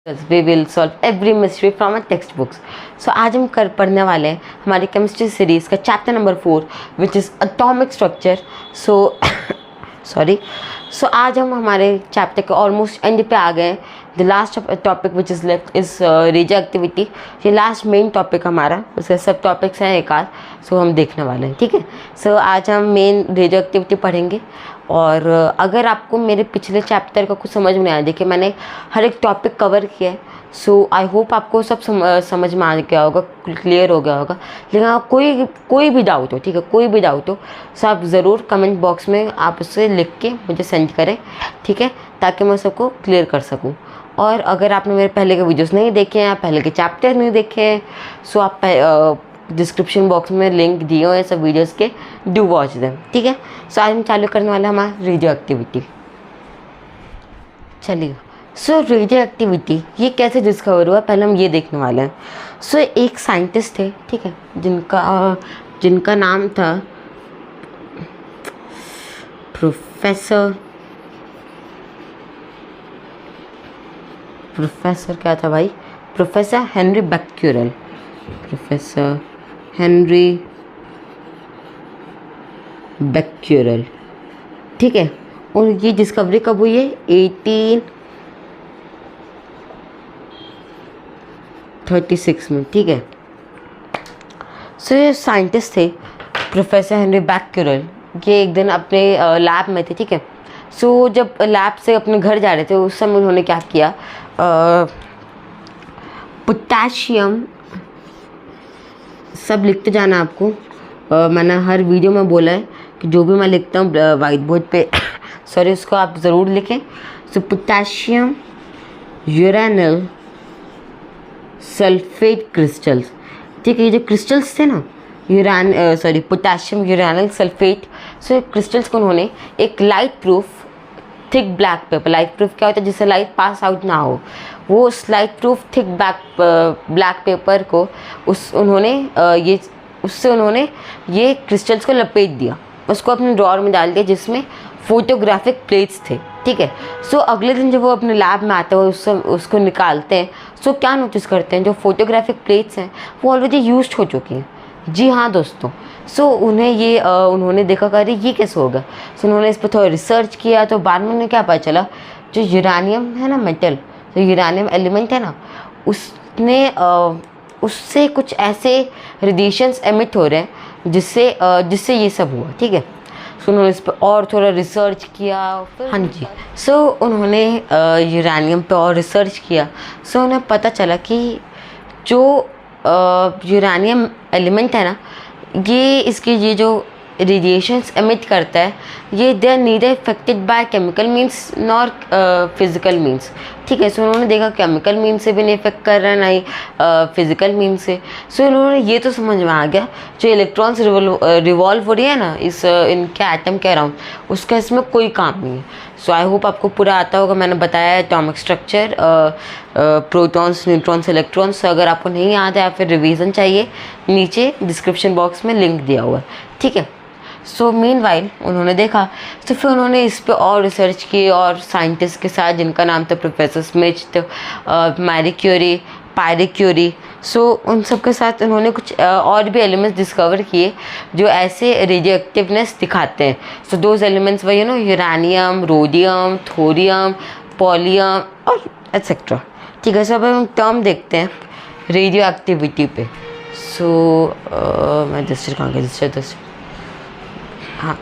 We will solve every mystery from a textbooks. So आज हम पढ़ने वाले हैं हमारी केमिस्ट्री सीरीज़ का chapter number 4 which is atomic structure. So आज हम हमारे चैप्टर के ऑलमोस्ट एंड पे आ गए हैं। The last topic which is left is radio activity. ये लास्ट मेन टॉपिक हमारा, उसके सब टॉपिक्स हैं एक आध, सो हम देखने वाले हैं। ठीक है, सो आज हम मेन रेडियो एक्टिविटी पढ़ेंगे। और अगर आपको मेरे पिछले चैप्टर का कुछ समझ में नहीं आया, देखिए मैंने हर एक टॉपिक कवर किया है, सो आई होप आपको सब समझ में आ गया होगा, क्लियर हो गया होगा। लेकिन आप कोई भी डाउट हो, ठीक है, कोई भी डाउट हो, सो आप ज़रूर कमेंट बॉक्स में आप उसे लिख के मुझे सेंड करें, ठीक है, ताकि मैं सबको क्लियर कर सकूं। और अगर आपने मेरे पहले के वीडियोस नहीं देखे हैं, पहले के चैप्टर नहीं देखे हैं, सो आप डिस्क्रिप्शन बॉक्स में लिंक दिए हुए हैं सब वीडियोस के, डू वॉच देम। ठीक है, सो आज हम चालू करने वाले हैं हमारा रेडियो एक्टिविटी। चलिए, सो रेडियो एक्टिविटी ये कैसे डिस्कवर हुआ, पहले हम ये देखने वाले हैं। सो एक साइंटिस्ट थे, ठीक है, जिनका नाम था प्रोफेसर क्या था भाई, professor Henri Becquerel. Professor Henri Becquerel, ठीक है। और ये डिस्कवरी कब हुई है? 1836 में, ठीक है। सो ये साइंटिस्ट थे प्रोफेसर हेनरी बैक्यूरेल। ये एक दिन अपने लैब में थे, ठीक है। सो जब लैब से अपने घर जा रहे थे उस समय उन्होंने क्या किया, पोटेशियम, सब लिखते जाना आपको। मैंने हर वीडियो में बोला है कि जो भी मैं लिखता हूँ वाइट बोर्ड पे सॉरी, उसको आप ज़रूर लिखें। सो पोटेशियम यूरेनिल सल्फेट क्रिस्टल्स, ठीक है। ये जो क्रिस्टल्स थे ना, पोटेशियम यूरेनिल सल्फेट, सो क्रिस्टल्स को उन्होंने एक light proof thick black pepper, light proof क्या होता है जिससे लाइट पास आउट ना हो, वो उस light proof thick black pepper को उन्होंने ये क्रिस्टल्स को लपेट दिया, उसको अपने ड्रॉअर में डाल दिया जिसमें फोटोग्राफिक प्लेट्स थे, ठीक है। सो अगले दिन जब वो अपने लैब में आते हैं उसको निकालते हैं, सो क्या नोटिस करते हैं, जो फोटोग्राफिक प्लेट्स हैं वो ऑलरेडी यूज्ड हो चुकी हैं। जी हाँ दोस्तों, सो उन्होंने देखा कि अरे ये कैसे होगा। सो उन्होंने इस पर थोड़ा रिसर्च किया, तो बाद में उन्हें क्या पता चला, जो यूरेनियम है ना, मेटल, जो यूरेनियम एलिमेंट है ना, उससे कुछ ऐसे रेडिएशंस एमिट हो रहे हैं जिससे ये सब हुआ, ठीक है। सो उन्होंने इस पर और थोड़ा रिसर्च किया, हाँ जी। सो उन्होंने यूरेनियम पे और रिसर्च किया। सो उन्हें पता चला कि जो यूरेनियम एलिमेंट है ना, ये जो रेडिएशंस एमिट करता है, ये they are neither affected by chemical means nor physical means, ठीक है। सो उन्होंने देखा केमिकल मीन्स से भी नहीं इफेक्ट कर रहा है, ना ही फिजिकल मीन्स से। सो उन्होंने ये तो समझ में आ गया, जो इलेक्ट्रॉन्स रिवॉल्व हो रही है ना इनके एटम के अराउंड, उसका इसमें कोई काम नहीं है। सो आई होप आपको पूरा आता होगा, मैंने बताया है atomic structure, protons, neutrons, electrons. अगर आपको नहीं याद है या फिर रिवीजन चाहिए, नीचे डिस्क्रिप्शन बॉक्स में लिंक दिया हुआ है, ठीक है। सो मीनवाइल उन्होंने देखा, तो फिर उन्होंने इस पे और रिसर्च की, और साइंटिस्ट के साथ जिनका नाम था प्रोफेसर स्मिथ, मैरी क्यूरी, पायरी क्यूरी, सो उन सब के साथ उन्होंने कुछ और भी एलिमेंट्स डिस्कवर किए जो ऐसे रेडियो दिखाते हैं। सो दोज एलिमेंट्स वही नो, यूरेनियम, रोडियम, थोरियम, पॉलियम और एट्सेट्रा, ठीक है। सब हम टर्म देखते हैं रेडियो एक्टिविटी पे। सो मैं रजिस्टर कहाँ गया, रजिस्टर, हाँ,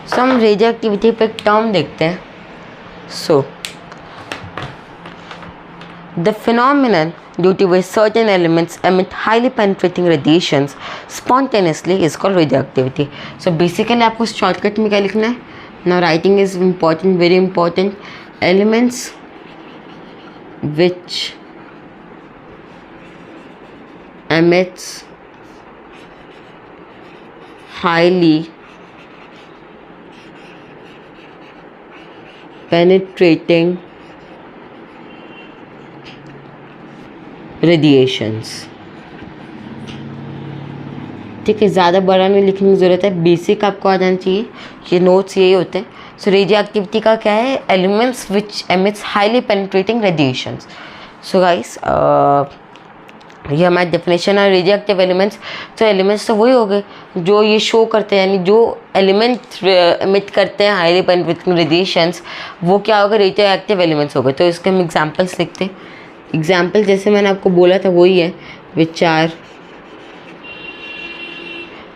सो हम रेडियो एक्टिविटी पे एक टर्म देखते हैं। So the phenomenon due to which certain elements emit highly penetrating radiations spontaneously is called radioactivity. So basically आपको शॉर्टकट में क्या लिखना है, now writing is important, very important. Elements which emits highly penetrating radiations. ठीक है, ज़्यादा बड़ा नहीं लिखने की ज़रूरत है, बेसिक आपको आ जाना चाहिए, ये नोट्स यही होते हैं। सो रेडियो एक्टिविटी का क्या है, elements which emits highly penetrating radiations. So guys ये हमारी डेफिनेशन है रेडियो एक्टिव एलिमेंट्स। तो एलिमेंट्स तो वही हो गए जो ये शो करते हैं, यानी जो एलिमेंट एमिट करते हैं हाईली पेनिट्रेटिंग रेडिएशंस, वो क्या होगा, रेडियो एक्टिव एलिमेंट्स हो गए। तो इसके हम एग्जाम्पल्स लिखते हैं। एग्जाम्पल जैसे मैंने आपको बोला था वही है, which are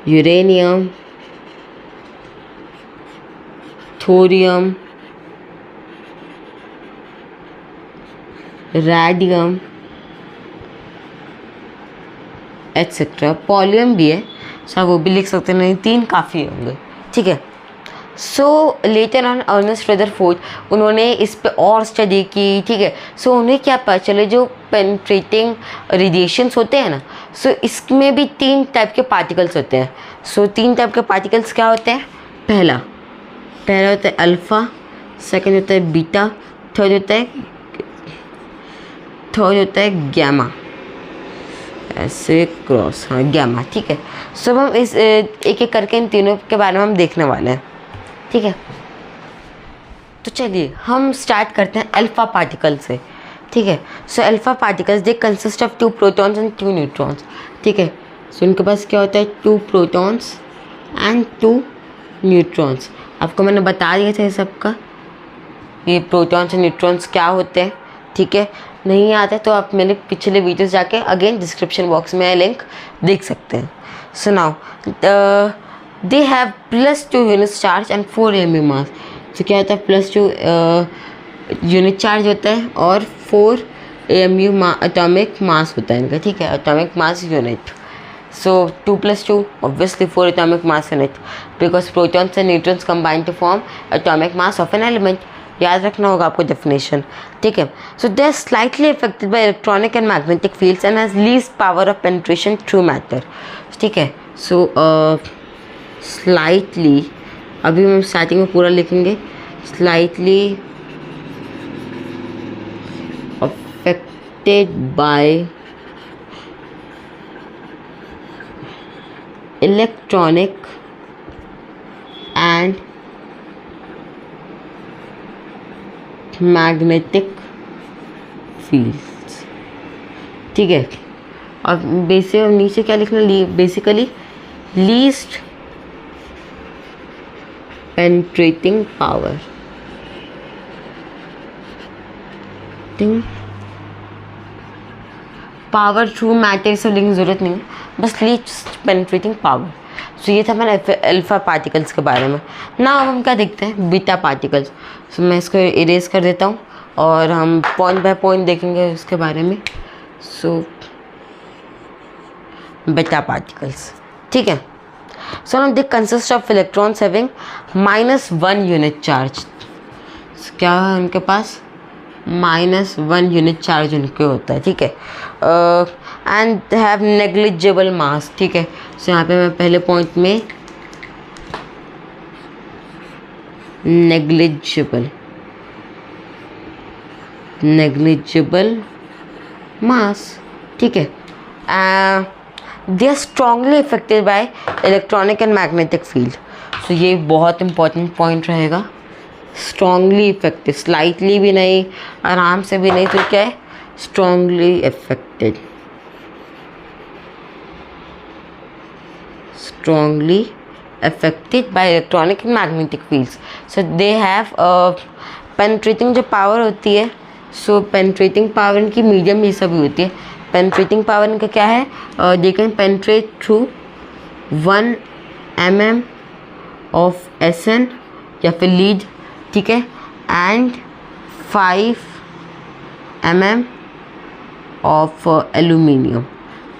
uranium, thorium, radium etcetera. Polonium भी है, सब वो भी लिख सकते हैं, नहीं 3 काफ़ी होंगे, ठीक है। सो लेटर ऑन अर्नेस्ट रदरफोर्ड, उन्होंने इस पे और स्टडी की, ठीक है। सो उन्हें क्या पता चले, जो पेनिट्रेटिंग रेडिएशंस होते हैं ना, सो इसमें भी 3 टाइप के पार्टिकल्स होते हैं। सो 3 टाइप के पार्टिकल्स क्या होते हैं, पहला होता है अल्फ़ा, सेकंड होता है बीटा, थर्ड होता है गैमा, ऐसे क्रॉस, हाँ गैमा, ठीक है। सब हम इस एक एक करके इन तीनों के बारे में हम देखने वाले हैं, ठीक है। तो चलिए हम स्टार्ट करते हैं अल्फ़ा पार्टिकल से, ठीक है। सो alpha particles they consist of 2 protons and 2 neutrons, ठीक है। सो इनके पास क्या होता है, 2 प्रोटॉन्स एंड 2 न्यूट्रॉन्स। आपको मैंने बता दिया था ये सबका, ये प्रोटॉन्स और न्यूट्रॉन्स क्या होते हैं, ठीक है। नहीं आता तो आप मेरे पिछले वीडियोस जाके अगेन डिस्क्रिप्शन बॉक्स में लिंक देख सकते हैं। So now they have +2 unit charge and 4 mu मास। तो क्या होता है, +2 यूनिट चार्ज होता है और 4 mu एटॉमिक मास होता है इनका, ठीक है, atomic mass unit. So 2 + 2 obviously 4 atomic mass in it, because protons and neutrons combine to form atomic mass of an element. याद रखना होगा आपको डेफिनेशन, ठीक है। So they are slightly affected by electronic and magnetic fields and has least power of penetration through matter, ठीक है। सो slightly, अभी हम स्टार्टिंग में पूरा लिखेंगे, slightly affected by electronic and magnetic fields, ठीक है। और बेसिक नीचे क्या लिखना, basically least penetrating power, power through matter से लिखने की ज़रूरत नहीं है, बस लीस्ट पेनिट्रेटिंग पावर। सो ये था मैंने अल्फ़ा पार्टिकल्स के बारे में। ना अब हम क्या देखते हैं, बीटा पार्टिकल्स। सो मैं इसको इरेज कर देता हूँ और हम पॉइंट बाय पॉइंट देखेंगे उसके बारे में। सो बीटा पार्टिकल्स, ठीक है। So now they consist of electrons having -1 unit charge. क्या है उनके पास, -1 यूनिट चार्ज उनके होता है, ठीक है। एंड हैव नेग्लिजिबल मास, ठीक है। सो यहाँ पे मैं पहले पॉइंट में नेग्लिजिबल मास, ठीक है। They are strongly affected by electronic and magnetic field. So ये बहुत इंपॉर्टेंट पॉइंट रहेगा, स्ट्रांगली इफेक्टेड, स्लाइटली भी नहीं, आराम से भी नहीं, तो क्या है, strongly affected, strongly affected by electronic and magnetic fields. So they have penetrating जो पावर होती है, so penetrating power इनकी मीडियम ये सब होती है। penetrating power इनका क्या है, they can penetrate through 1 mm of SN या फिर लीड, ठीक है, and 5 mm of aluminium,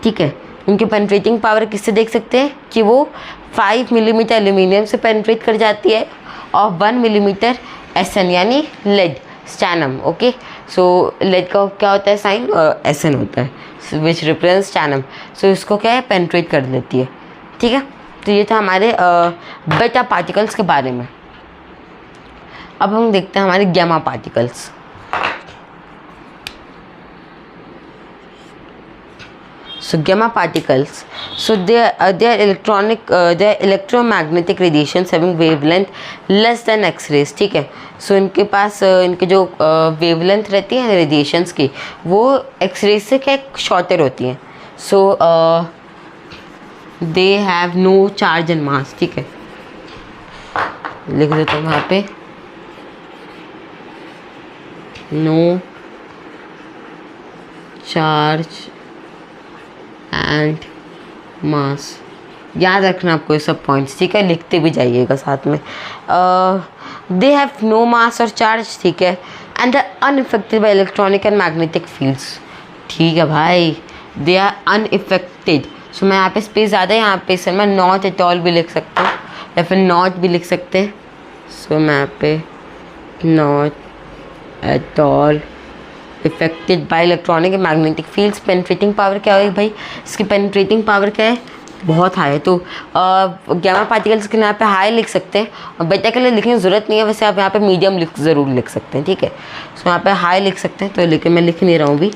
ठीक है। उनकी पेनिट्रेटिंग पावर किससे देख सकते हैं कि वो 5 मिलीमीटर एल्यूमिनियम से पेनिट्रेट कर जाती है और 1 मिलीमीटर SN यानी लेड, स्टैनम, ओके। सो लेड का क्या होता है साइन, SN होता है विच रिप्रेजेंट्स स्टैनम। सो इसको क्या है, पेनिट्रेट कर देती है, ठीक है। तो ये था हमारे बीटा पार्टिकल्स के बारे में। अब हम देखते हैं हमारे gamma particles. So gamma particles, so they are electromagnetic radiations having wavelength less than X-rays, ठीक है। so इनके पास इनके जो wavelength रहती है रेडिएशंस की वो X-rays से क्या शॉर्टर होती हैं। so they have no charge and mass, ठीक है, लिख देता हूँ यहाँ पे no charge एंड मास। याद रखना आपको ये सब पॉइंट्स, ठीक है, लिखते भी जाइएगा साथ में। दे हैव नो मास और चार्ज, ठीक है, and they are unaffected by electronic and magnetic fields, ठीक है भाई, दे आर अनइफेक्टेड। सो मैं यहाँ पे स्पेस ज़्यादा है, यहाँ पे सर मैं नॉट एट ऑल भी लिख सकता हूँ या फिर नॉट भी लिख सकते हैं। सो मैं यहाँ पे not at all affected by electronic and magnetic fields. Penetrating power क्या होगी भाई, इसकी पेनिट्रेटिंग पावर क्या है, बहुत हाई है। तो गैमा पार्टिकल्स के लिए यहाँ पे हाई लिख सकते हैं और बेटा के लिए लिखने की ज़रूरत नहीं है, वैसे आप यहाँ पे मीडियम ज़रूर लिख सकते हैं, ठीक है। सो यहाँ पे हाई लिख सकते हैं, तो लेकिन मैं लिख नहीं रहा हूँ अभी।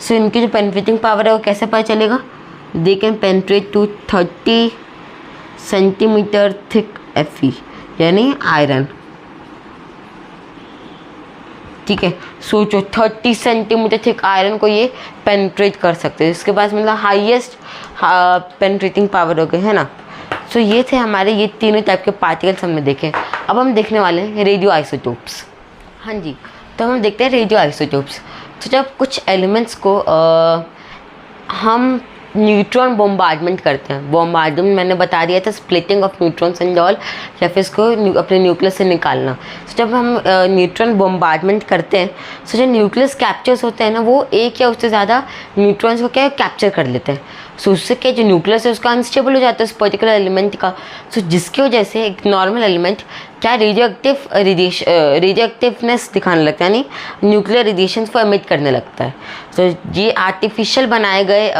सो इनकी जो पेनिट्रेटिंग पावर है वो कैसे पता चलेगा, they can penetrate to 30 centimetre thick Fe, यानी आयरन, ठीक है। सोचो 30 सेंटीमीटर थिक आयरन को ये पेनिट्रेट कर सकते हैं, इसके पास मतलब हाईएस्ट पेनिट्रेटिंग पावर हो गई है ना। सो ये थे हमारे ये तीनों टाइप के पार्टिकल्स हमने देखे। अब हम देखने वाले हैं रेडियो आइसोटोप्स। हाँ जी, तो हम देखते हैं रेडियो आइसोटोप्स। तो जब कुछ एलिमेंट्स को हम न्यूट्रॉन बॉम्बार्डमेंट करते हैं, बॉम्बार्डमेंट मैंने बता दिया था, splitting of neutrons and all, या फिर इसको अपने न्यूक्लियस से निकालना। तो जब हम न्यूट्रॉन बॉम्बार्डमेंट करते हैं, तो जो न्यूक्लियस कैप्चर्स होते हैं ना, वो एक या उससे ज़्यादा न्यूट्रॉन्स को क्या कैप्चर कर लेते हैं। सो उससे क्या जो न्यूक्लियस है उसका अनस्टेबल हो जाता है उस पर्टिकुलर एलिमेंट का। सो जिसकी वजह से एक नॉर्मल एलिमेंट क्या रेडियो एक्टिवनेस दिखाने लगता है, यानी न्यूक्लियर रेडिएशन को एमिट करने लगता है। तो ये आर्टिफिशियल बनाए गए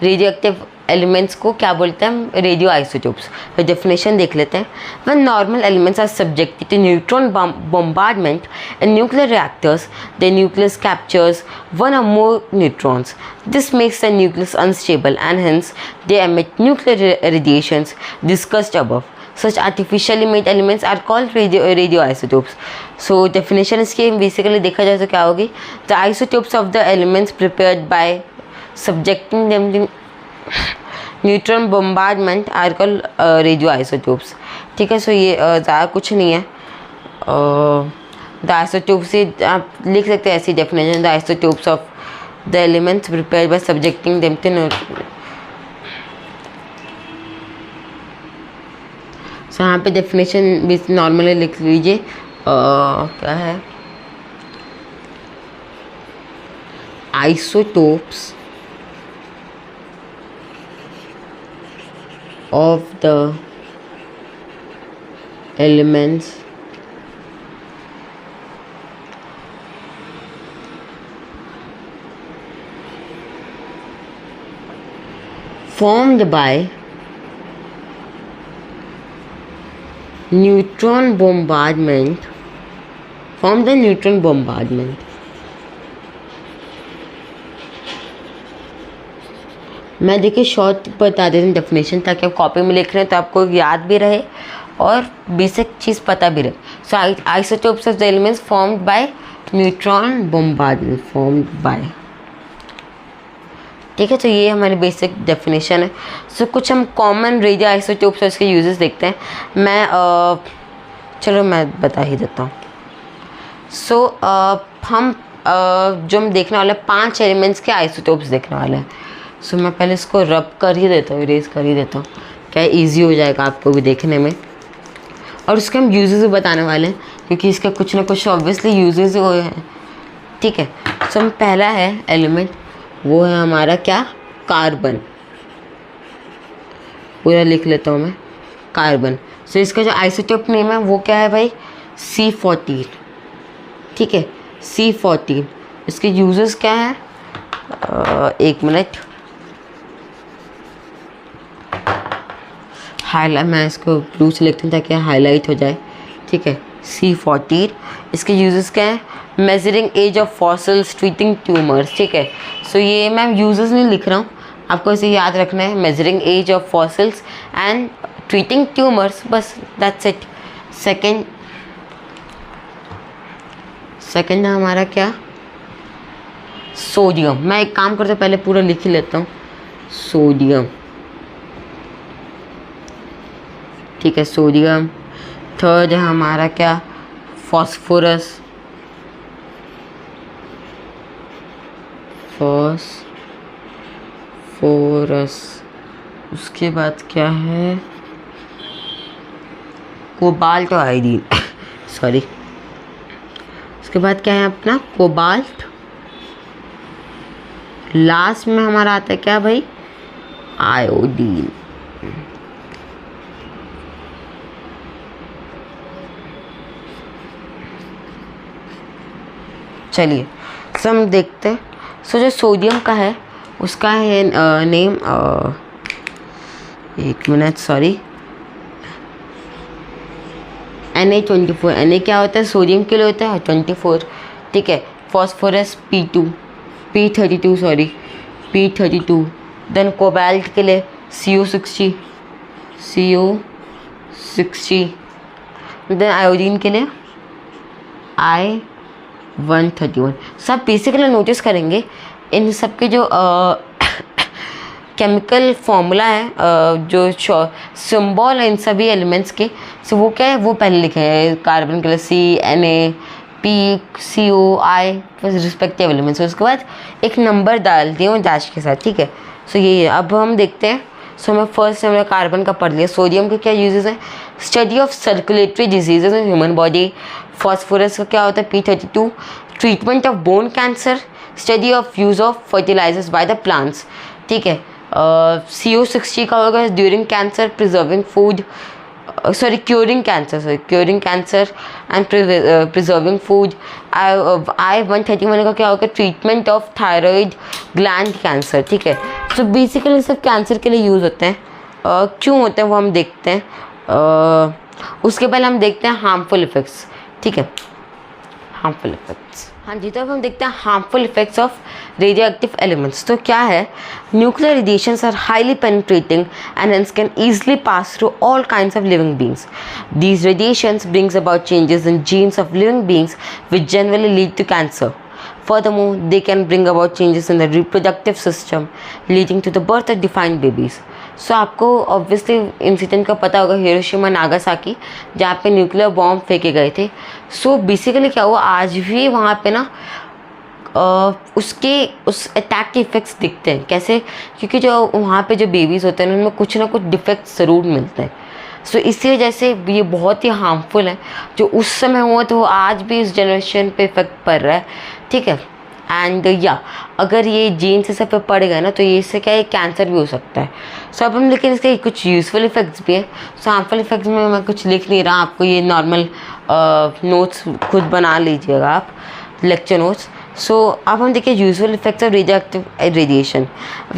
रेडियो एक्टिव एलिमेंट्स को क्या बोलते हैं हम, रेडियो आइसोटोप्स। तो डेफिनेशन देख लेते हैं। When normal elements are subjected to neutron bombardment in nuclear reactors, the nucleus captures one or more neutrons. This makes the nucleus unstable and hence they emit nuclear radiations discussed above. Such artificially made elements are called radioisotopes. So definition इसकी basically देखा जाए तो क्या होगी, the isotopes of the elements prepared by subjecting them to neutron bombardment are called radioisotopes, ठीक है। सो ये ज़्यादा कुछ नहीं है। द आइसोटोप्स से आप लिख सकते हैं ऐसी definition, the isotopes of the elements prepared by subjecting them to so यहाँ पे डेफिनेशन भी नॉर्मली लिख लीजिए। क्या है, isotopes of the elements formed by neutron bombardment, from the neutron bombardment। मैं देखिए शॉर्ट बता देती हूँ डेफिनेशन, ताकि आप कॉपी में लिख रहे हैं तो आपको याद भी रहे और बेसिक चीज़ पता भी रहे। So isotopes of the elements formed by neutron bombardment, formed by, ठीक है। तो ये हमारी बेसिक डेफिनेशन है। सो कुछ हम कॉमन रेडियो आइसोटोप्स और इसके यूजेस देखते हैं। मैं चलो मैं बता ही देता हूँ। सो हम जो हम देखने वाले 5 एलिमेंट्स के आइसोटोप्स देखने वाले हैं। सो मैं पहले इसको रब कर ही देता हूँ, इरेज कर ही देता हूँ, क्या इजी हो जाएगा आपको भी देखने में। और उसके हम यूजेस भी बताने वाले हैं, क्योंकि इसका कुछ ना कुछ ऑब्वियसली यूजेस हुए हैं, ठीक है। सो हम पहला है एलिमेंट, वो है हमारा क्या, कार्बन। पूरा लिख लेता हूँ मैं, कार्बन। सो इसका जो आइसोटोप नेम है वो क्या है भाई, C14, ठीक है, C14। इसके यूजेस क्या है, एक मिनट, हाईलाइट, मैं इसको ब्लू से लिखती हूँ ताकि हाईलाइट हो जाए, ठीक है। C14 इसके यूजेस क्या है, measuring age of fossils, treating tumours, ठीक है। सो ये मैं यूजेस नहीं लिख रहा हूँ, आपको इसे याद रखना है, measuring age of fossils and treating tumours, बस दैट्स इट। सेकंड है हमारा क्या, सोडियम। मैं एक काम करता हूँ, पहले पूरा लिख ही लेता हूँ, सोडियम, ठीक है, सोडियम। थर्ड है हमारा क्या, फॉस्फोरस, फॉस्फोरस। उसके बाद क्या है, कोबाल्ट और आयोडीन सॉरी। उसके बाद क्या है अपना, कोबाल्ट। लास्ट में हमारा आता है क्या भाई, आयोडीन। चलिए हम देखते हैं। जो सोडियम का है उसका है नेम, एक मिनट सॉरी, Na24। Na क्या होता है, सोडियम के लिए होता है 24, ठीक है। Phosphorus P32 sorry, P32। Then cobalt के लिए CO60। देन आयोडीन के लिए I131। सब बेसिकली नोटिस करेंगे इन सब के जो केमिकल फॉर्मूला है, जो सिंबल है इन सभी एलिमेंट्स के, सो वो क्या है वो पहले लिखे हैं। कार्बन के लिए CNA, P, CO, I respective elements. उसके बाद एक नंबर डाल दिए डैश के साथ, ठीक है। सो ये अब हम देखते हैं। सो मैं फर्स्ट हमने कार्बन का पढ़ लिया। सोडियम के क्या यूजेस हैं, study of circulatory diseases in human body. Phosphorus का क्या होता है, P32, treatment of bone cancer, study of use of fertilisers by the plants, ठीक है। CO60 का होगा during cancer, preserving food, curing cancer and preserving food. I131 का क्या होगा, treatment of thyroid gland cancer, ठीक है। तो बेसिकली सब कैंसर के लिए यूज़ होते हैं। क्यों होते हैं वो हम देखते हैं। उसके पहले हम देखते हैं हार्मफुल इफ़ेक्ट्स, ठीक है, हार्मफुल इफ़ेक्ट्स। हाँ जी, तो अब हम देखते हैं harmful effects of radioactive elements. तो क्या है, nuclear radiations are highly penetrating and hence can easily pass through all kinds of living beings. These radiations brings about changes in genes of living beings which generally lead to cancer. Furthermore, they can bring about changes in the reproductive system, leading to the birth of defined babies. So आपको obviously incident का पता होगा, Hiroshima Nagasaki, जहाँ पे nuclear bomb फेंके गए थे. So basically क्या हुआ, आज भी वहाँ पे ना उस अटैक के इफ़ेक्ट्स दिखते हैं. कैसे? क्योंकि जो वहाँ पे जो बेबीज़ होते हैं उनमें कुछ ना कुछ डिफेक्ट्स ज़रूर मिलते हैं. सो इसी वजह से ये बहुत ही हार्मफुल है. जो उस समय हुआ तो वो आज भी इस जनरेशन पे इफ़ेक्ट पड़ रहा है, ठीक है. एंड या अगर ये जीन से सब पे पड़ गए ना तो ये इससे क्या है, कैंसर भी हो सकता है. सो अब हम लेकिन इसके कुछ यूज़फुल इफ़ेक्ट्स भी हैं. सो हार्मफुल इफ़ेक्ट्स में मैं कुछ लिख नहीं रहा, आपको ये नॉर्मल नोट्स खुद बना लीजिएगा आप, लेक्चर नोट्स. So अब हम देखिए usual effects of radioactive radiation.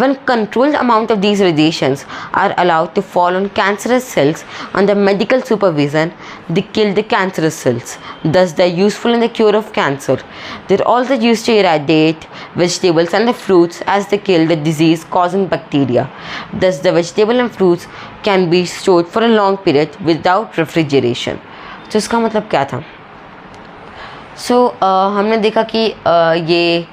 When controlled amount of these radiations are allowed to fall on cancerous cells under medical supervision, they kill the cancerous cells. Thus they are useful in the cure of cancer. They are also used to irradiate vegetables and the fruits as they kill the disease causing bacteria. Thus the vegetable and fruits can be stored for a long period without refrigeration. तो इसका मतलब क्या था? हमने देखा कि ये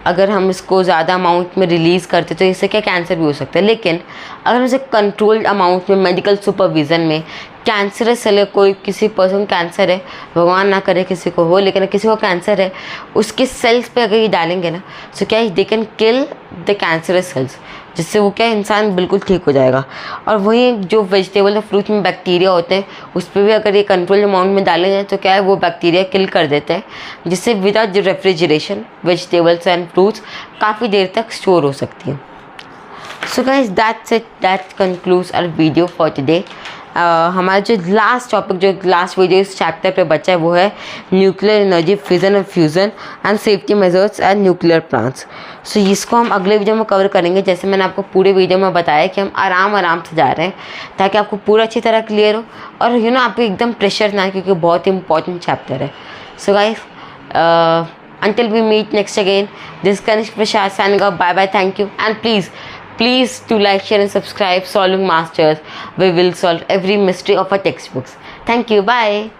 अगर हम इसको ज़्यादा अमाउंट में रिलीज़ करते तो इससे क्या कैंसर भी हो सकता है. लेकिन अगर इसे कंट्रोल्ड अमाउंट में मेडिकल सुपरविज़न में कैंसरस सेल, कोई किसी पर्सन कैंसर है, भगवान ना करे किसी को हो, लेकिन किसी को कैंसर है, उसके सेल्स पे अगर ये डालेंगे ना तो क्या they can kill the cancerous cells, जिससे वो क्या इंसान बिल्कुल ठीक हो जाएगा. और वहीं जो वेजिटेबल और फ्रूट में बैक्टीरिया होते हैं उस पर भी अगर ये कंट्रोल अमाउंट में डाले जाए तो क्या है, वो बैक्टीरिया किल कर देते हैं, जिससे without refrigeration vegetables and fruits काफ़ी देर तक स्टोर हो सकती हैं. So guys that's it, that concludes our video for today. हमारा जो लास्ट टॉपिक, जो लास्ट वीडियो इस चैप्टर पे बचा है वो है nuclear energy fission and fusion and safety measures and nuclear plants. So इसको हम अगले वीडियो में कवर करेंगे. जैसे मैंने आपको पूरे वीडियो में बताया कि हम आराम से जा रहे हैं ताकि आपको पूरा अच्छी तरह क्लियर हो और आपको एकदम प्रेशर ना, क्योंकि बहुत ही इंपॉर्टेंट चैप्टर है. So guys until we meet next again, this is Kanishk Prasad signing off. Bye bye, thank you, and please please do like, share and subscribe Solving Masters. We will solve every mystery of our textbooks. Thank you. Bye.